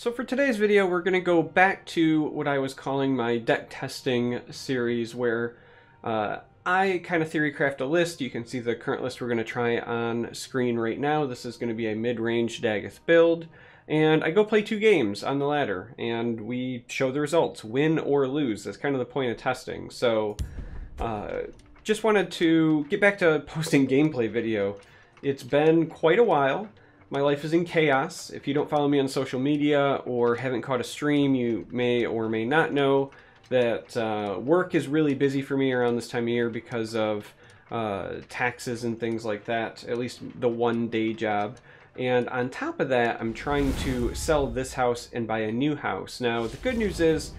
So for today's video, we're going to go back to what I was calling my deck testing series, where I kind of theory craft a list. You can see the current list we're going to try on screen right now. This is going to be a Midrange Dagoth build, and I go play 2 games on the ladder, and we show the results, win or lose. That's kind of the point of testing. So just wanted to get back to posting gameplay video. It's been quite a while. My life is in chaos. If you don't follow me on social media or haven't caught a stream, you may or may not know that work is really busy for me around this time of year because of taxes and things like that, at least the one day job. And on top of that, I'm trying to sell this house and buy a new house. Now, the good news is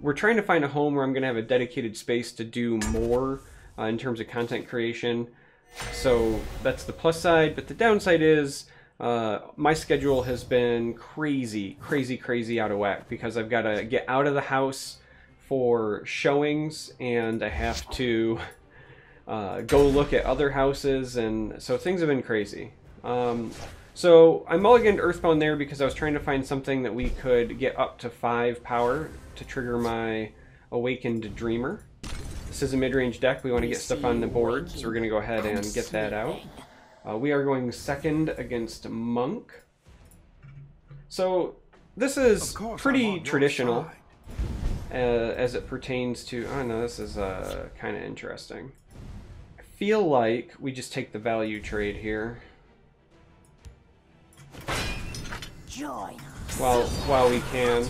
we're trying to find a home where I'm going to have a dedicated space to do more in terms of content creation. So that's the plus side, but the downside is my schedule has been crazy out of whack because I've got to get out of the house for showings and I have to go look at other houses, and so things have been crazy. So I mulliganed Earthbound there because I was trying to find something that we could get up to 5 power to trigger my Awakened Dreamer. This is a mid-range deck. We want to get stuff on the board, so we're going to go ahead and get that out. We are going second against Monk. So this is pretty traditional as it pertains to... Oh no, this is kind of interesting. I feel like we just take the value trade here. While we can.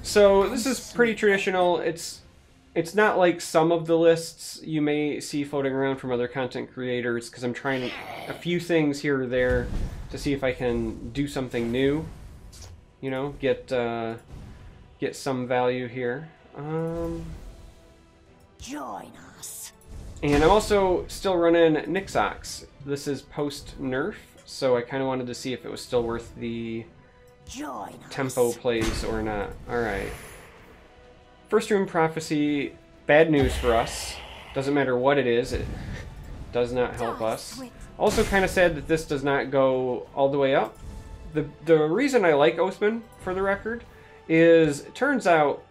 So this is pretty traditional. It's not like some of the lists you may see floating around from other content creators, because I'm trying a few things here or there to see if I can do something new. You know, get some value here. Join us. And I'm also still running Nixox. This is post-nerf, so I kind of wanted to see if it was still worth the tempo plays or not. Alright. First Room Prophecy, bad news for us. Doesn't matter what it is, it does not help us. Also kind of sad that this does not go all the way up. The reason I like Oathman, for the record, is it turns out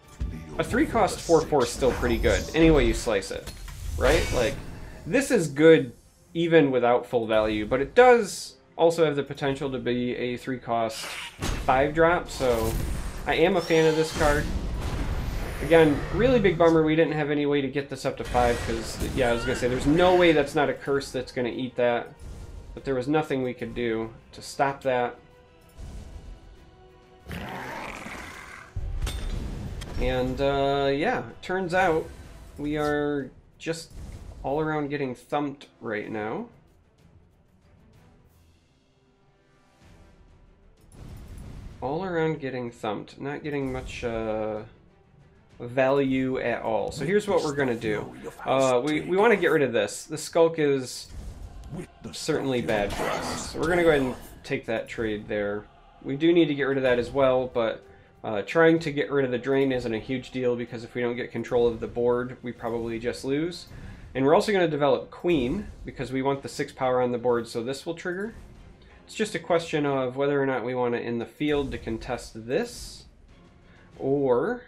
a 3-cost 4/4 is still pretty good, any way you slice it, right? Like, this is good even without full value, but it does also have the potential to be a 3-cost 5-drop, so I am a fan of this card. Again, really big bummer we didn't have any way to get this up to 5, because, yeah, I was going to say, there's no way that's not a curse that's going to eat that. But there was nothing we could do to stop that. And, yeah, turns out we are just all around getting thumped right now. All around getting thumped. Not getting much, value at all. So here's what we're gonna do. We want to get rid of this. The Skulk is certainly bad for us. So we're gonna go ahead and take that trade there. We do need to get rid of that as well, but trying to get rid of the drain isn't a huge deal because if we don't get control of the board, we probably just lose. And we're also going to develop Queen because we want the 6 power on the board, so this will trigger. It's just a question of whether or not we want it in the field to contest this, or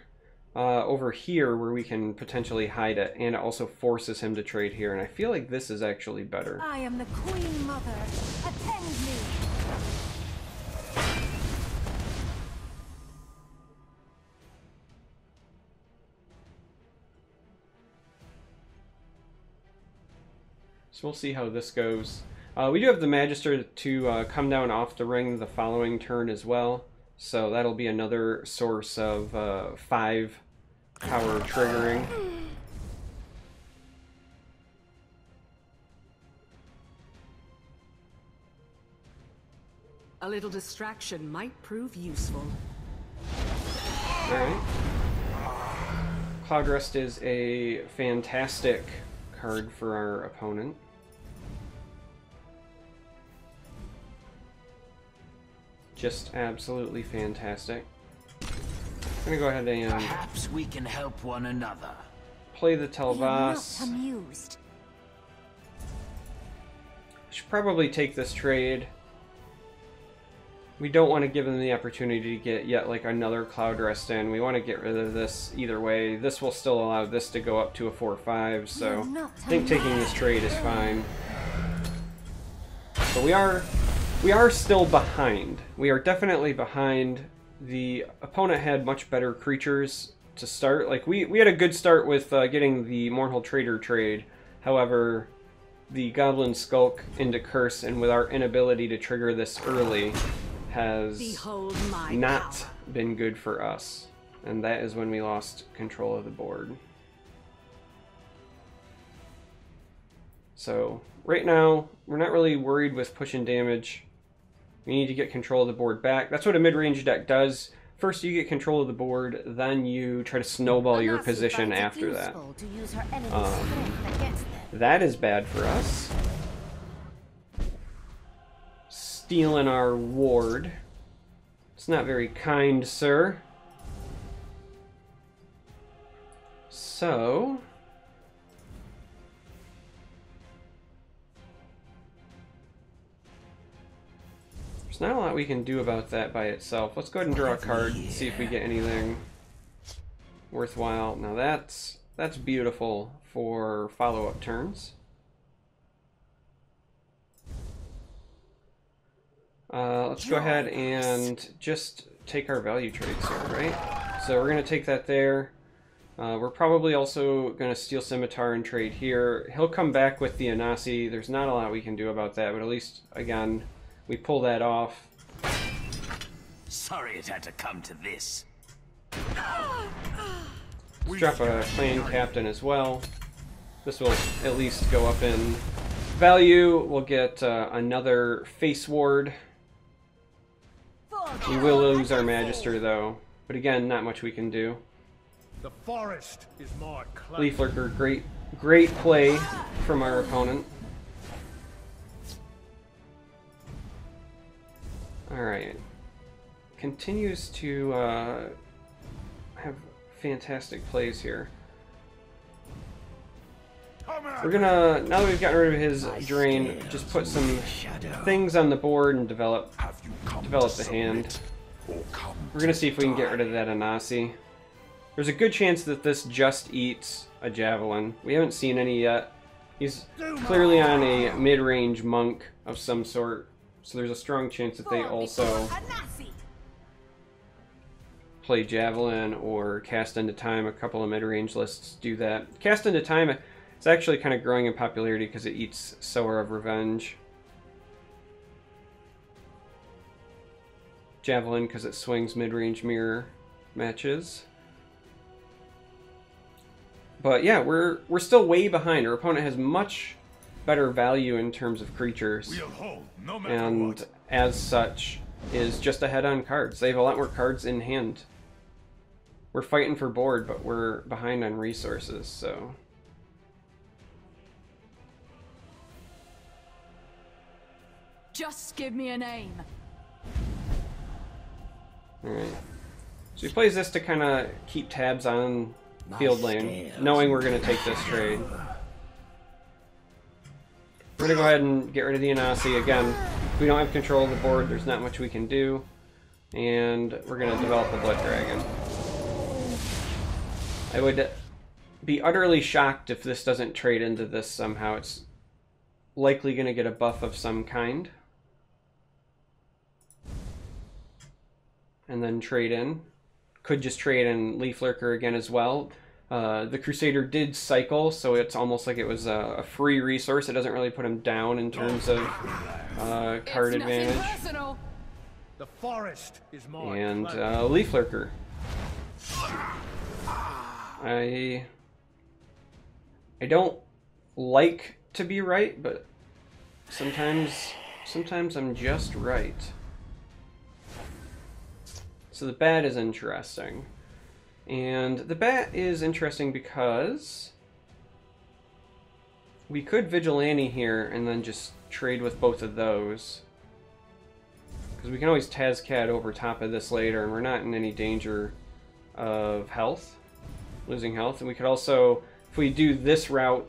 over here where we can potentially hide it, and it also forces him to trade here, and I feel like this is actually better. I am the Queen Mother. Attend me. So we'll see how this goes. We do have the Magister to come down off the ring the following turn as well, so that'll be another source of 5 power triggering. A little distraction might prove useful. Alright. Cloud Rest is a fantastic card for our opponent. Just absolutely fantastic. I'm gonna go ahead and perhaps we can help one another. Play the Telvas. You're not amused. Should probably take this trade. We don't want to give them the opportunity to get yet like another Cloud Rest in. We want to get rid of this either way. This will still allow this to go up to a 4/5, so I think taking this trade is fine. But we are still behind. We are definitely behind. The opponent had much better creatures to start. Like we had a good start with getting the Mournhold Trader trade. However, the Goblin Skulk into Curse, and with our inability to trigger this early, has not been good for us. And that is when we lost control of the board. So right now, we're not really worried with pushing damage. We need to get control of the board back. That's what a mid-range deck does. First you get control of the board, then you try to snowball your position after that. That is bad for us. Stealing our ward. It's not very kind, sir. So... there's not a lot we can do about that by itself. Let's go ahead and draw a card and see if we get anything worthwhile. Now that's beautiful for follow-up turns. Let's go ahead and just take our value trades here, right? So we're going to take that there. We're probably also going to steal Scimitar and trade here. He'll come back with the Anasi. There's not a lot we can do about that, but at least, again, we pull that off. Sorry it had to come to this. Let's drop a clan captain as well. This will at least go up in value. We'll get another face ward. We will lose our Magister though, but again, not much we can do. The forest is my club. Leaf Lurker, great play from our opponent. Alright. Continues to have fantastic plays here. We're gonna, now that we've gotten rid of his drain, just put some things on the board and develop the hand. We're gonna see if we can get rid of that Anasi. There's a good chance that this just eats a Javelin. We haven't seen any yet. He's clearly on a mid-range monk of some sort, so there's a strong chance that they also play Javelin or Cast into Time. A couple of mid-range lists do that. Cast into Time, it's actually kind of growing in popularity because it eats Sower of Revenge. Javelin because it swings mid-range mirror matches. But yeah, we're still way behind. Our opponent has much better value in terms of creatures, and as such is just ahead on cards. They have a lot more cards in hand. We're fighting for board, but we're behind on resources, so... Just give me a name. Alright. So he plays this to kind of keep tabs on field lane, knowing we're going to take this trade. We're going to go ahead and get rid of the Anasi. Again, if we don't have control of the board, there's not much we can do. And we're going to develop a Blood Dragon. I would be utterly shocked if this doesn't trade into this somehow. It's likely going to get a buff of some kind. And then trade in. Could just trade in Leaf Lurker again as well. The Crusader did cycle, so it's almost like it was a free resource. It doesn't really put him down in terms of card advantage. The forest is more And Leaf Lurker. I don't like to be right, but sometimes I'm just right. So the bat is interesting. And the bat is interesting because we could Vigilante here and then just trade with both of those. Because we can always Tazcad over top of this later, and we're not in any danger of health, losing health. And we could also, if we do this route,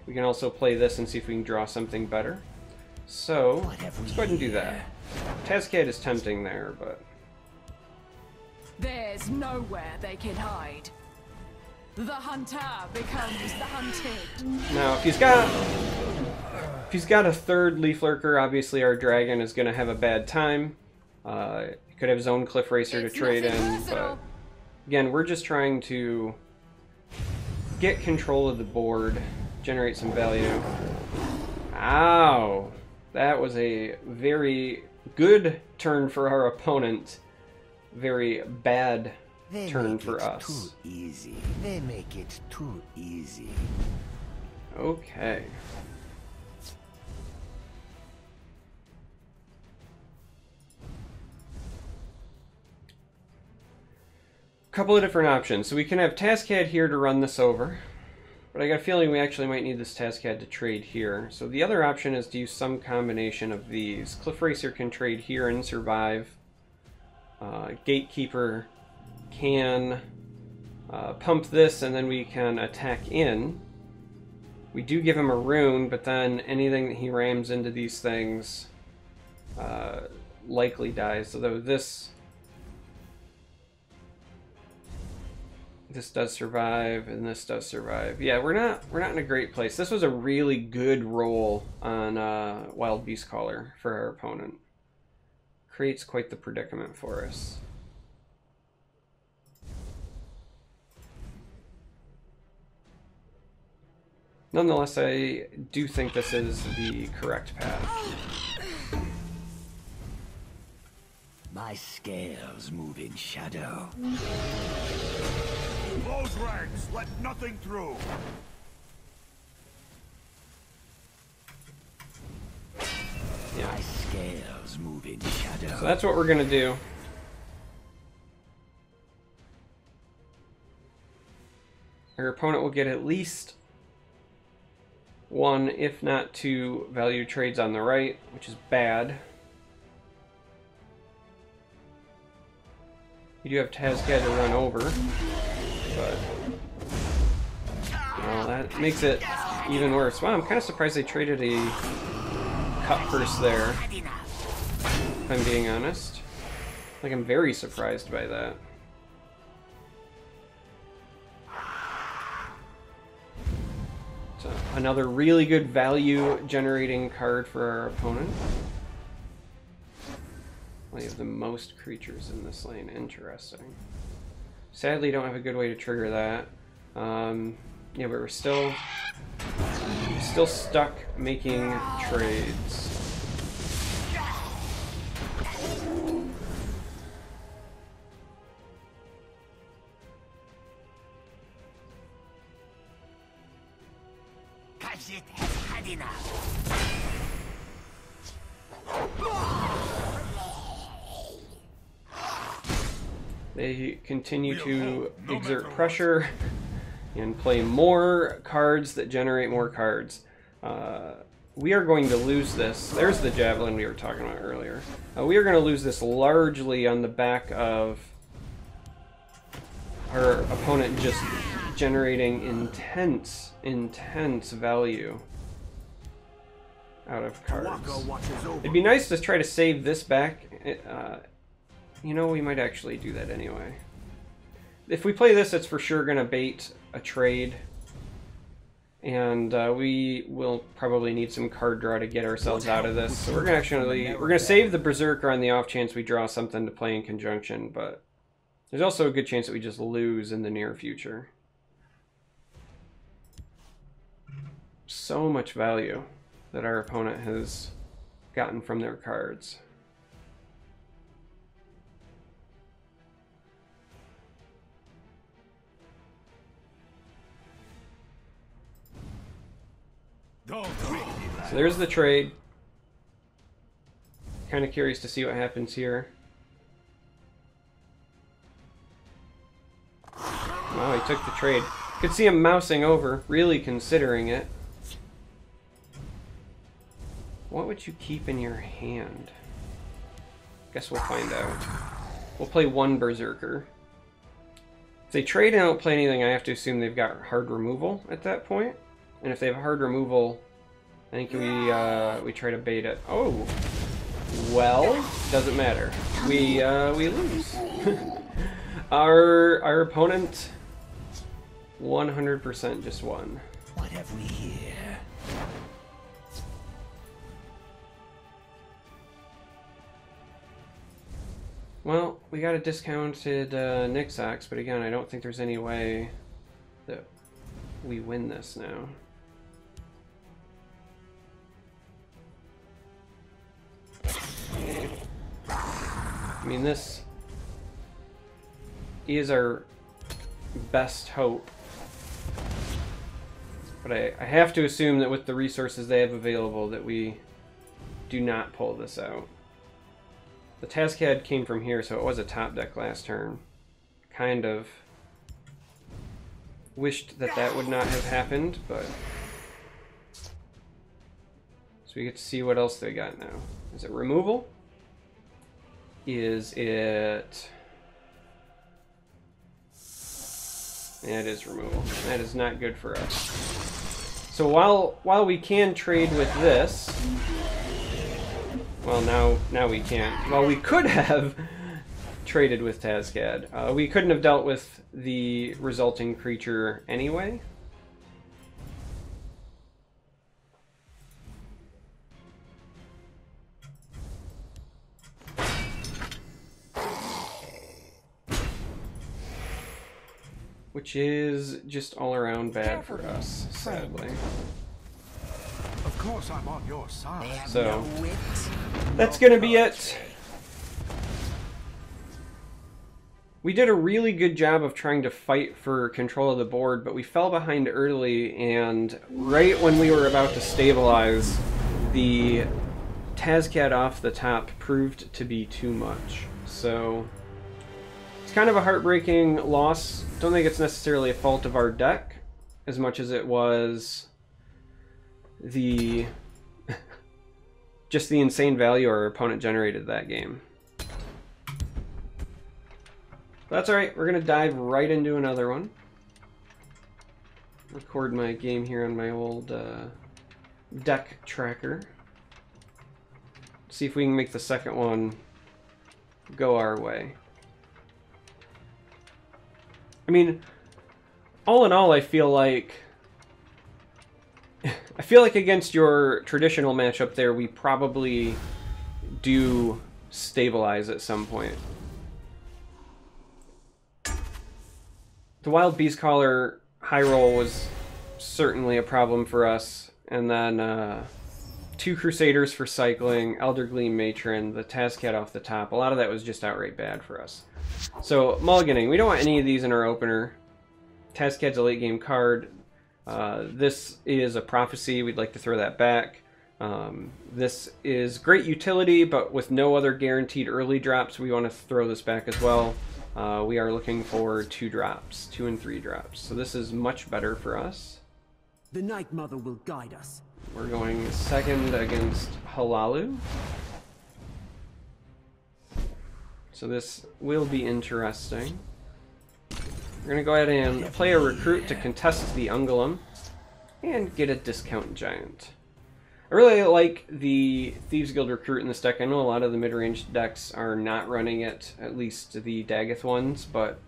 we can also play this and see if we can draw something better. So, let's go ahead and do that. Tazcad is tempting there, but... There's nowhere they can hide. The hunter becomes the hunted. Now, if he's got a third Leaf Lurker, obviously our dragon is going to have a bad time. He could have his own Cliff Racer to trade in, but again, we're just trying to get control of the board, generate some value. Ow! That was a very good turn for our opponent. Very bad turn for us. Too easy. They make it too easy. Okay. Couple of different options. So we can have Tazcad here to run this over, but I got a feeling we actually might need this Tazcad to trade here. So the other option is to use some combination of these. Cliff Racer can trade here and survive. Gatekeeper can pump this, and then we can attack in. We do give him a rune, but then anything that he rams into these things likely dies. Although this does survive, and this does survive. Yeah, we're not in a great place. This was a really good roll on Wild Beast Caller for our opponent. Creates quite the predicament for us. Nonetheless, I do think this is the correct path. My scales move in shadow. Close ranks, let nothing through. Yeah. My scales move in shadow. So that's what we're gonna do. Our opponent will get at least one, if not two, value trades on the right, which is bad. You do have Tazcad to run over, but well, that makes it even worse. Wow, I'm kind of surprised they traded a cut purse there, if I'm being honest. Like, I'm very surprised by that. So, another really good value generating card for our opponent. We have the most creatures in this lane. Interesting. Sadly, don't have a good way to trigger that. Yeah, but we're still stuck making trades. Kashit has had enough. They continue to exert pressure and play more cards that generate more cards. We are going to lose this. There's the Javelin we were talking about earlier. We are going to lose this largely on the back of our opponent just generating intense value out of cards. It'd be nice to try to save this back. You know, we might actually do that anyway. If we play this, it's for sure going to bait a trade. And we will probably need some card draw to get ourselves out of this. So we're gonna save the Berserker on the off chance we draw something to play in conjunction, but there's also a good chance that we just lose in the near future. So much value that our opponent has gotten from their cards. So there's the trade. Kind of curious to see what happens here. Wow, he took the trade. Could see him mousing over, really considering it. What would you keep in your hand? Guess we'll find out. We'll play one Berserker. If they trade and don't play anything, I have to assume they've got hard removal at that point. And if they have hard removal, I think we try to bait it. Oh, well, doesn't matter. We lose. Our opponent 100% just won. What have we here? Well, we got a discounted Nixox, but again, I don't think there's any way that we win this now. I mean, this is our best hope. But I have to assume that with the resources they have available that we do not pull this out. The Tazcad came from here, so it was a top deck last turn. Kind of wished that that would not have happened, but... So we get to see what else they got now. Is it removal? Is it... Yeah, it is removal. That is not good for us. So while we can trade with this... Well, now we can't. Well, we could have traded with Tazcad. We couldn't have dealt with the resulting creature anyway. Which is just all around bad for us, sadly. Of course I'm on your side. So, that's gonna be it. We did a really good job of trying to fight for control of the board, but we fell behind early, and right when we were about to stabilize, the Tazcad off the top proved to be too much. So, it's kind of a heartbreaking loss. Don't think it's necessarily a fault of our deck, as much as it was the just the insane value our opponent generated that game. That's alright, we're gonna dive right into another one. Record my game here on my old deck tracker. See if we can make the second one go our way. I mean, all in all, I feel like against your traditional matchup there, we probably do stabilize at some point. The Wild Beast Caller high roll was certainly a problem for us, and then 2 Crusaders for cycling, Elder Gleam Matron, the Tazcad off the top. A lot of that was just outright bad for us. So, mulliganing. We don't want any of these in our opener. Tazcad's a late game card. This is a Prophecy. We'd like to throw that back. This is great utility, but with no other guaranteed early drops, we want to throw this back as well. We are looking for 2 drops, 2 and 3 drops. So this is much better for us. The Night Mother will guide us. We're going second against Halalu. So this will be interesting. We're going to go ahead and play a recruit to contest the Ungulum and get a discount giant. I really like the Thieves Guild recruit in this deck. I know a lot of the mid-range decks are not running it, at least the Dagoth ones, but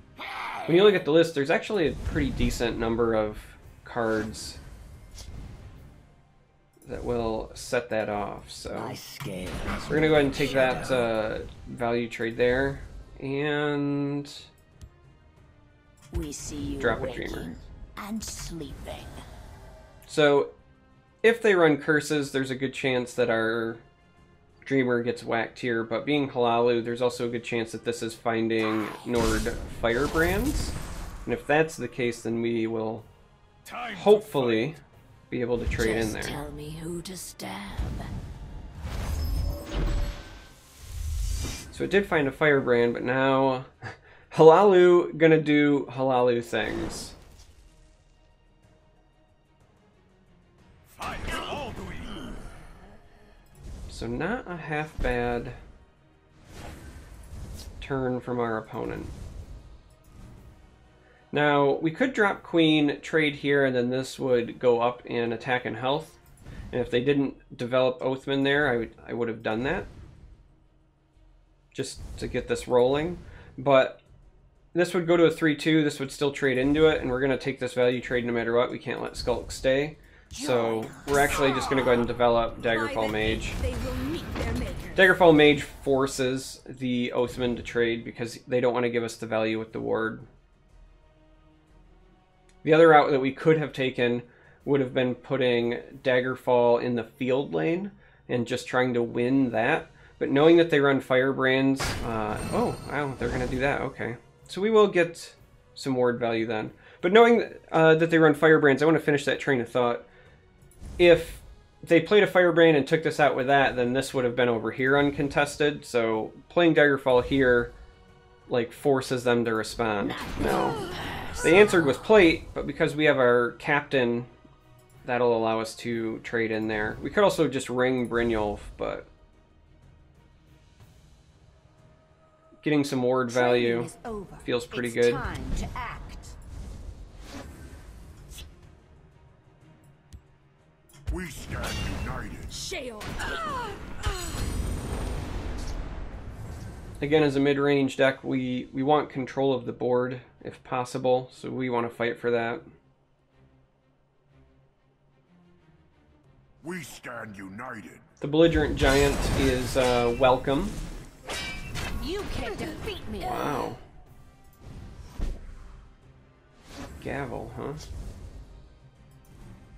when you look at the list, there's actually a pretty decent number of cards that will set that off. So we're going to go ahead and take that value trade there and We see you drop a waking Dreamer. and sleeping. So if they run curses, there's a good chance that our Dreamer gets whacked here, but being Halalu, there's also a good chance that this is finding Nord Firebrands. And if that's the case, then we will hopefully be able to trade in there. Tell me who to stab. So it did find a Firebrand, but now Halalu gonna do Halalu things. So not a half bad turn from our opponent. Now, we could drop Queen, trade here, and then this would go up in attack and health. And if they didn't develop Oathman there, I would have done that. Just to get this rolling. But this would go to a 3-2, this would still trade into it, and we're going to take this value trade no matter what. We can't let Skulk stay. So we're actually just going to go ahead and develop Daggerfall Mage. Daggerfall Mage forces the Oathman to trade because they don't want to give us the value with the ward. The other route that we could have taken would have been putting Daggerfall in the field lane and just trying to win that. But knowing that they run Firebrands... oh, wow, they're going to do that, okay. So we will get some ward value then. But knowing that they run Firebrands, I want to finish that train of thought. If they played a Firebrand and took this out with that, then this would have been over here uncontested. So playing Daggerfall here, like, forces them to respond. No. They answered with Plate, but because we have our Captain, that'll allow us to trade in there. We could also just ring Brynjolf, but... getting some ward value feels pretty good. Time to act. We stand united. Shield. Again, as a mid-range deck, we want control of the board if possible, so we want to fight for that. We stand united. The Belligerent Giant is welcome. You can't defeat me. Wow. Gavel, huh?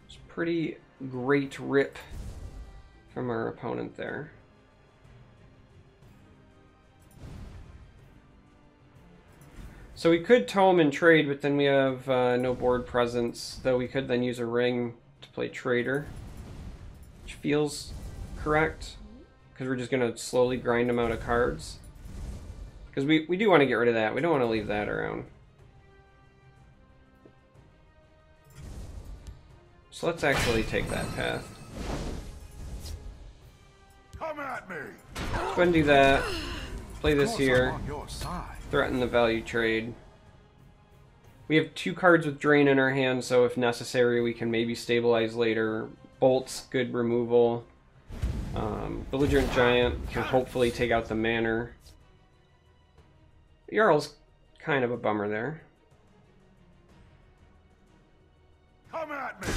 It's a pretty great rip from our opponent there. So we could tome and trade, but then we have no board presence, though we could then use a ring to play trader, which feels correct, because we're just going to slowly grind them out of cards. Because we do want to get rid of that. We don't want to leave that around. So let's actually take that path. Come at me. Let's go ahead and do that. Play this here. I'm on your side. Threaten the value trade. We have 2 cards with Drain in our hand, so if necessary we can maybe stabilize later. Bolt's good removal. Belligerent Giant can hopefully take out the Manor. Jarl's kind of a bummer there. Come at me.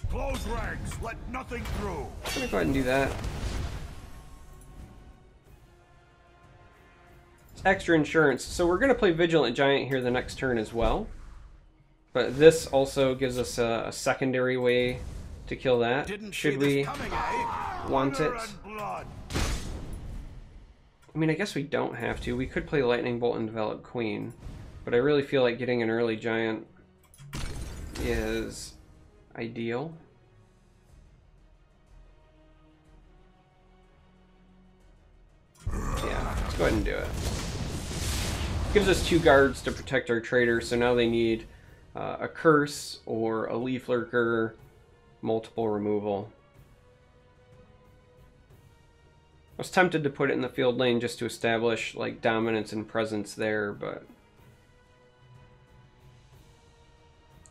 Close ranks. Let nothing through. I'm gonna go ahead and do that. It's extra insurance. So we're gonna play Vigilant Giant here the next turn as well. But this also gives us a secondary way to kill that. Should we want it? I mean, I guess we don't have to. We could play Lightning Bolt and develop Queen. But I really feel like getting an early Giant is ideal. Yeah, let's go ahead and do it. Gives us 2 guards to protect our trader, so now they need a Curse or a Leaf Lurker, multiple removal. I was tempted to put it in the field lane just to establish like dominance and presence there, but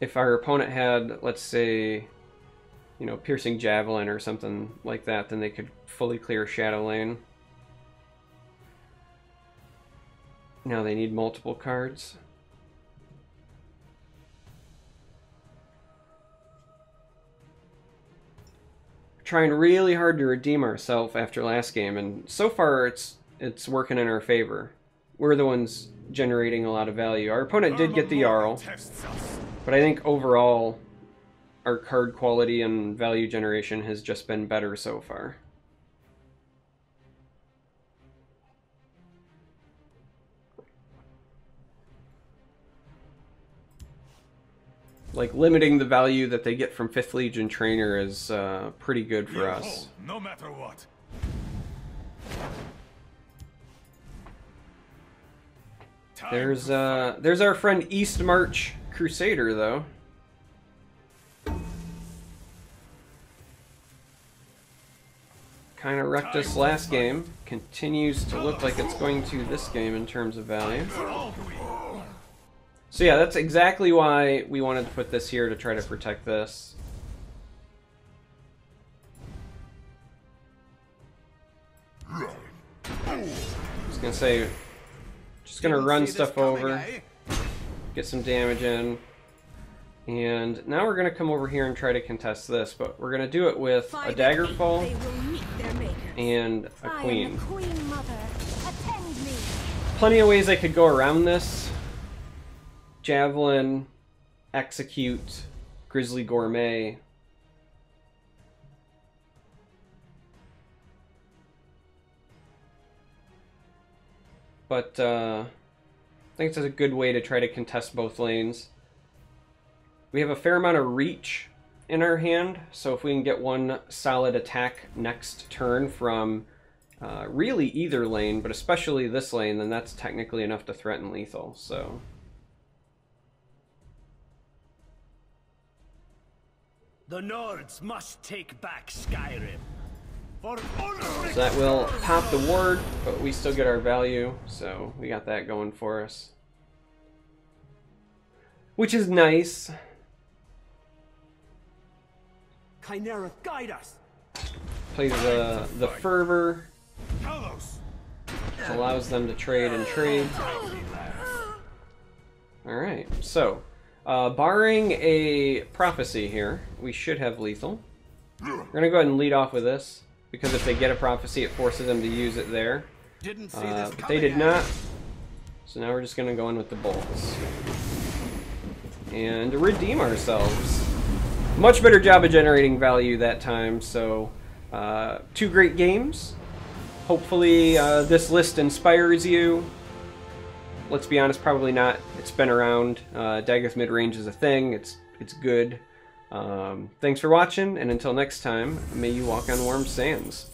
if our opponent had, let's say, you know, Piercing Javelin or something like that, then they could fully clear Shadow Lane. Now they need multiple cards. Trying really hard to redeem ourselves after last game, and so far it's working in our favor. We're the ones generating a lot of value. Our opponent did get the Jarl, but I think overall our card quality and value generation has just been better so far. Like, limiting the value that they get from 5th Legion Trainer is pretty good for us. No matter what. There's our friend East March Crusader, though. Kind of wrecked us last game. Continues to look like it's going to this game in terms of value. So yeah, that's exactly why we wanted to put this here to try to protect this. Just gonna say, just gonna run stuff over, get some damage in, and now we're gonna come over here and try to contest this, but we're gonna do it with a Daggerfall and a Queen. Plenty of ways I could go around this. Javelin, Execute, Grizzly Gourmet. But I think it's a good way to try to contest both lanes. We have a fair amount of reach in our hand, so if we can get one solid attack next turn from really either lane, but especially this lane, then that's technically enough to threaten lethal. So the Nords must take back Skyrim. For so that will pop the ward, but we still get our value, so we got that going for us, which is nice. Chimera, guide us! Plays the Fervor, which allows them to trade and trade. Alright, so barring a prophecy here, we should have lethal. We're going to go ahead and lead off with this, because if they get a prophecy, it forces them to use it there. But they did not, so now we're just going to go in with the bolts. And redeem ourselves. Much better job of generating value that time, so 2 great games. Hopefully this list inspires you. Let's be honest, probably not. It's been around. Dagoth midrange is a thing. It's good. Thanks for watching, and until next time, may you walk on warm sands.